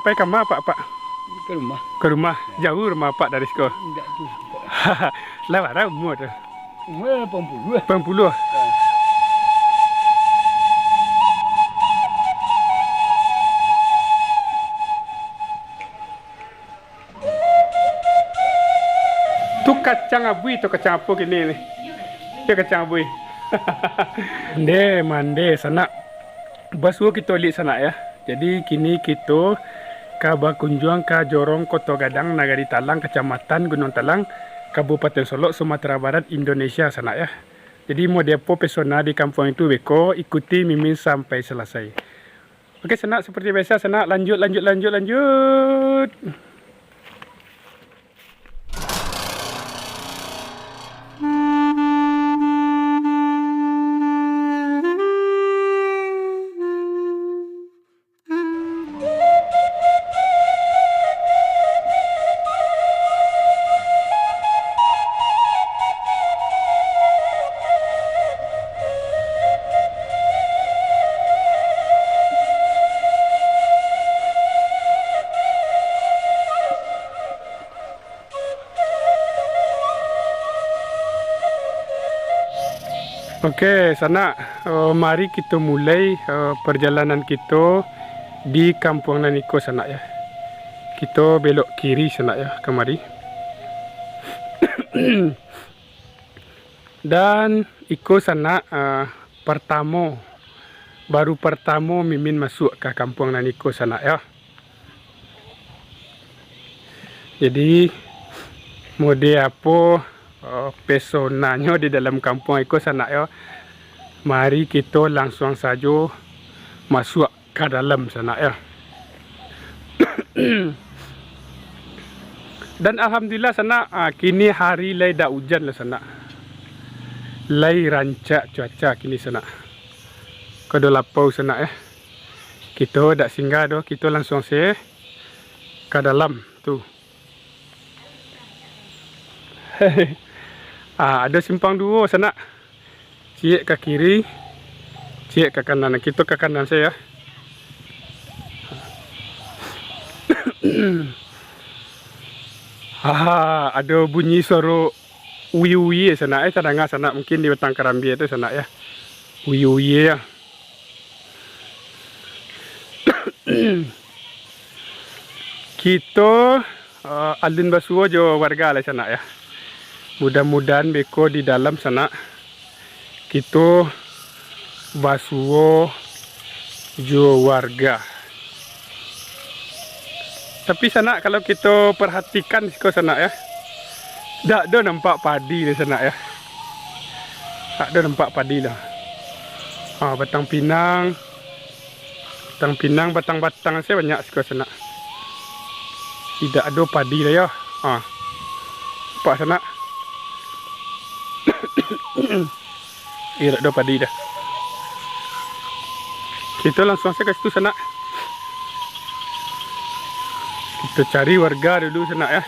pai ke mana Pak? Ke rumah. Ke rumah. Jauh rumah Pak dari sekolah. Enggak tu. Lah ada umur tu. Umur 80. 80. Tu kacang abui tu kacang apa kini ni? Dia kacang abui. Mande sana. Basuh kita lihat sana ya. Jadi kini kita ka berkunjung ke Jorong Kota Gadang, Nagari Talang, Kecamatan Gunung Talang, Kabupaten Solok, Sumatera Barat, Indonesia sana ya. Jadi mau depo pesona di kampung itu beko, ikuti Mimin sampai selesai. Oke sana seperti biasa sana lanjut. Oke, sana mari kita mulai perjalanan kita di Kampung Naniko sana ya. Kita belok kiri sana ya, kemari. Dan iko sana baru pertama Mimin masuk ke Kampung Naniko sana ya. Jadi mode apa pesonanya di dalam kampung itu sana ya. Mari kita langsung saja masuk ke dalam sana ya. Dan alhamdulillah sana kini hari lai dah hujan lah sana. Lai rancak cuaca kini sana. Kado lapau sana ya. Kita dak singgah doh, kita langsung ke dalam tu. Ada simpang dua sana. Cik ke kiri, cik ke kanan. Kita ke kanan saya. Ada bunyi suara uyi-uyi sana. Cadangnya sana mungkin di Batang Karambi itu sana ya. Uyi-uyi ya. Kita alun basuh jo warga lah sana ya. Mudah-mudahan beko di dalam sana kita basuh jo warga. Tapi sana kalau kita perhatikan di sana ya, tak ada nampak padi di sana ya. Tak ada nampak padi lah. Batang pinang, batang-batang saya banyak di sana. Tidak ada padi lah ya. Nampak sana. Tidak ada padi dah. Kita langsung saja ke situ sana. Kita cari warga dulu sana ya.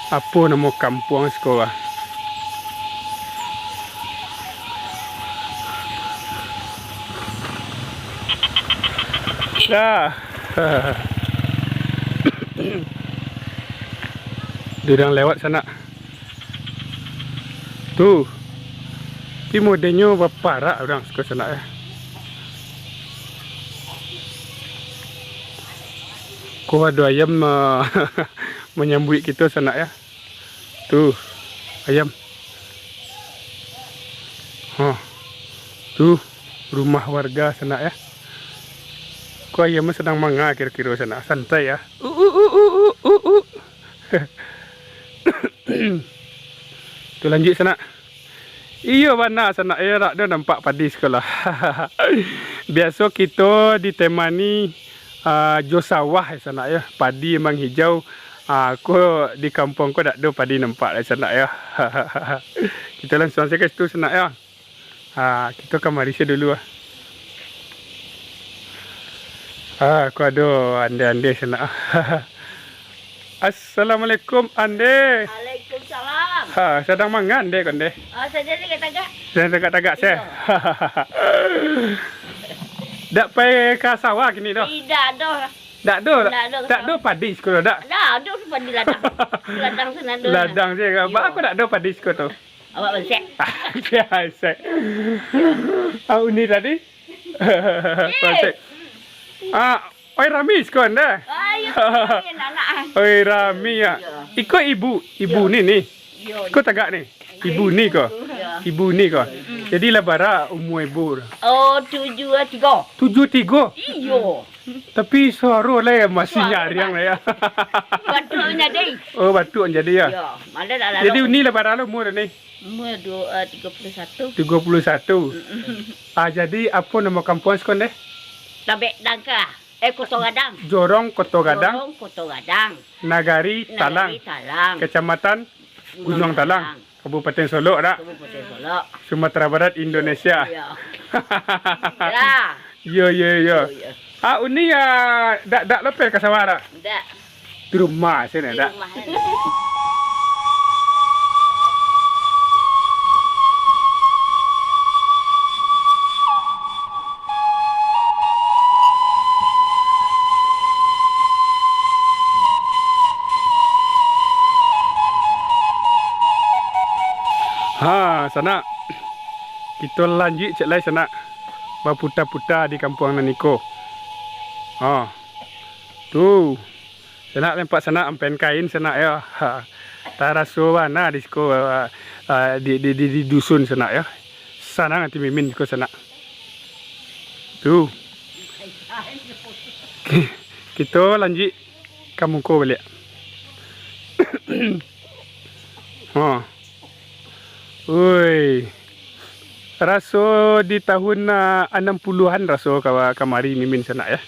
Apa nama kampung sekolah? Dah. Dia lewat sana. Tu. Tapi modelnya berparak orang suka sana ya. Kau ada ayam menyambut kita sana ya. Tu ayam. Tu rumah warga sana ya. Kau ayam sedang manga kira-kira sana. Santai ya. Tu lanjut sana. Iya mana sana ya, tak ada nampak padi sekolah. Biasa kita ditemani jo sawah sana ya, padi memang hijau. Aku di kampung ko tak ada padi nampak di sana ya. Kita langsung saja ke situ sana ya. Kita ke Malaysia dulu ah. Aku ada ande-ande sana. Assalamualaikum ande. Waalaikumsalam. Sedang mangan deh konde. Saya tagak. Sedang tagak saya. Tak pergi ke sawah kini dah. Tidak dah. Tak ada. Tak ada. Tak ada padi sekolah dak. Dah, ada sebab di ladang. Ladang sana ada. Ladang je kan. Bak Ya. aku tak ada padi sekolah tu. Awak besek. Biasa. Ini tadi. Konsep. Oi Rami sekolah dah. Ayo, anak. Oi Rami ya. Ikut ibu ni. Yo. Kau tagak ni. Ibu ni kau. Ya. Ibu ni kau. Jadi lah bara umur ibu. Oh, 7-3. 7-3. Iyo. Tapi suara lah yang masih Suara nyaring lah ya. Batuknya deh. Oh batuk jadi ya. Ya, mana dah lalu. Jadi ni lah bara umur ni. Umur 31. 31. Jadi apa nama kampung sekolah ni? Tabek Dangka. Kota Gadang. Jorong Koto Gadang, Jorong, Kota Gadang. Nagari Talang, Nagari Talang. Kecamatan Gunung Talang, Kabupaten Solok dak. Kabupaten Solok. Sumatera Barat, Indonesia. Ya. Ya. Yo. Ya. Uni ya dak lepas ke sawah dak. Dah. Di rumah sini Di dak. rumah. Sana. Kita lanjut cek lai sana. Berputar-putar di kampung Naniko. Tu. Sana lempak sana ampen kain sana ya. Taraso mana di sekolah di dusun sana ya. Sana nanti mimin ke sana. Tu. Kita lanjut kampung ko balik. Oi. Raso di tahun 60-an raso kamari mimin sana ya.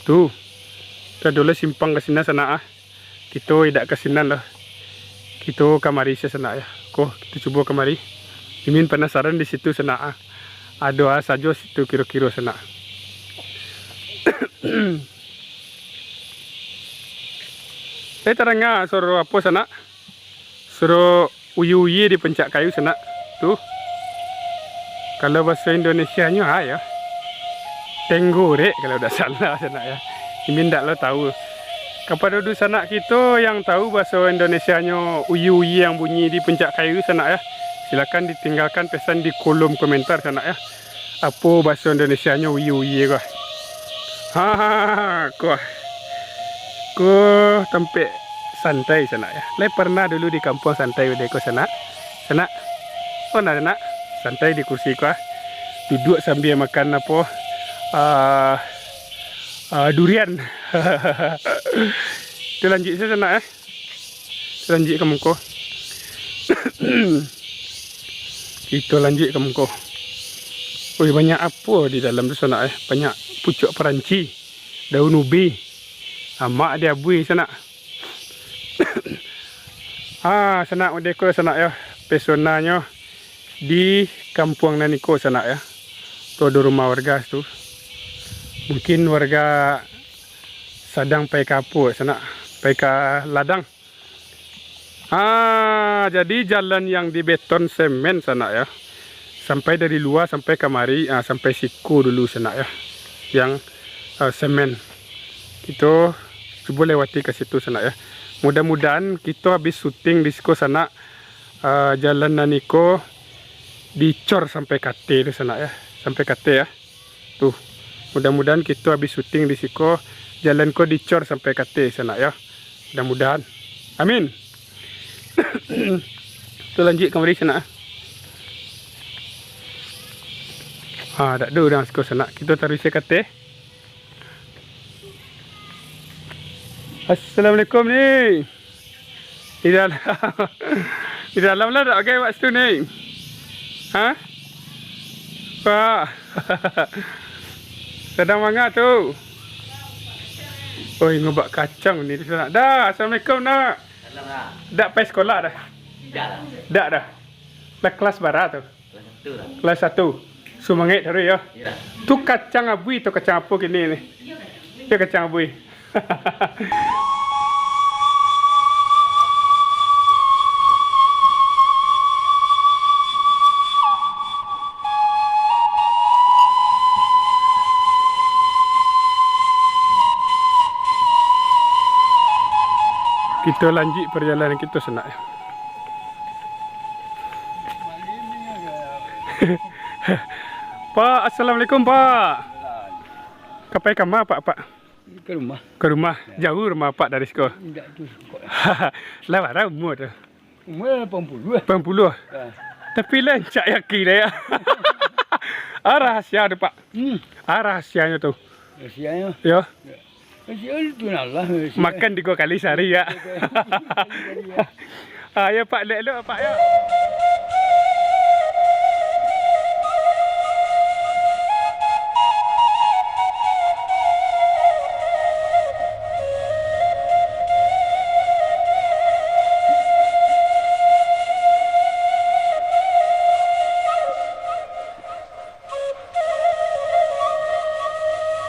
Tu. Kita dulu simpang ke sini sana Kita tidak ke sini lah. Kita kamari sana ya. Kita coba kamari. Mimin penasaran di situ sana Ada saja situ kira-kira sana. Terangah suruh apa sana? Suruh uyu-uyu di pencak kayu sana. Tu. Kalau bahasa Indonesianya ya. Tenggorek kalau dah salah sana ya. Mimin tak lo tahu. Kepada dulu sana kita yang tahu bahasa Indonesianya uyu-uyu yang bunyi di pencak kayu sana ya. Silakan ditinggalkan pesan di kolom komentar sana ya. Apa bahasa Indonesianya uyu-uyu kau? Ko tempat santai sana ya. Lai pernah dulu di kampung santai udeko sana. Sana. Oh nak santai di kursi kau. Duduk sambil makan apa? Durian. Kita lanjut sana ya. Kita lanjut ke muka. Kita lanjut ke muka. Oi banyak apa di dalam tu sana ya. Banyak pucuk peranci, daun ubi. Mak dia bui sana. Sana udeko sana ya. Pesonanya di kampung Naniko sana ya. Tu ada rumah warga tu. Mungkin warga sedang pai kapur sana, pai ke ladang. Jadi jalan yang di beton semen sana ya. Sampai dari luar sampai kemari, sampai siku dulu sana ya. Yang semen. Kita coba lewati ke situ sana ya. Mudah-mudahan kita habis syuting di siku sana. Jalan Naniko dicor sampai kate di sana ya. Sampai kate ya. Tuh. Mudah-mudahan kita habis syuting di siku. Jalan ko dicor sampai kate sana ya. Mudah-mudahan. Amin. Tu lanjut kemari sana. Tak ada dah siku sana. Kita taruh isi kate. Assalamualaikum ni. Di dalam. Di dalam lah tak pakai waktu ni. Pak. Sedang mangga tu. Oi ngobak kacang ni di sana. Dah, assalamualaikum nak. Dak pai sekolah dah. Dak dah. Lah kelas berapa tu? Kelas 1. Sumangit hari ya. Tu kacang abui tu kacang apa kini ni? Ya kacang abui. Kita lanjut perjalanan kita senak. Pak, Assalamualaikum Pak. Kapai kamar Pak? Ke rumah. Ke rumah. Jauh rumah Pak dari sekolah. Tidak tu. Lah berapa umur tu? Umur 80. 80. Ah. Tapi lencak yakin dah ya. Rahasia tu Pak. Rahasianya tu. Rahsianya. Ya. Rahsia itu Allah. Makan 3 kali sehari ya. Ya Pak, elok-elok Pak ya.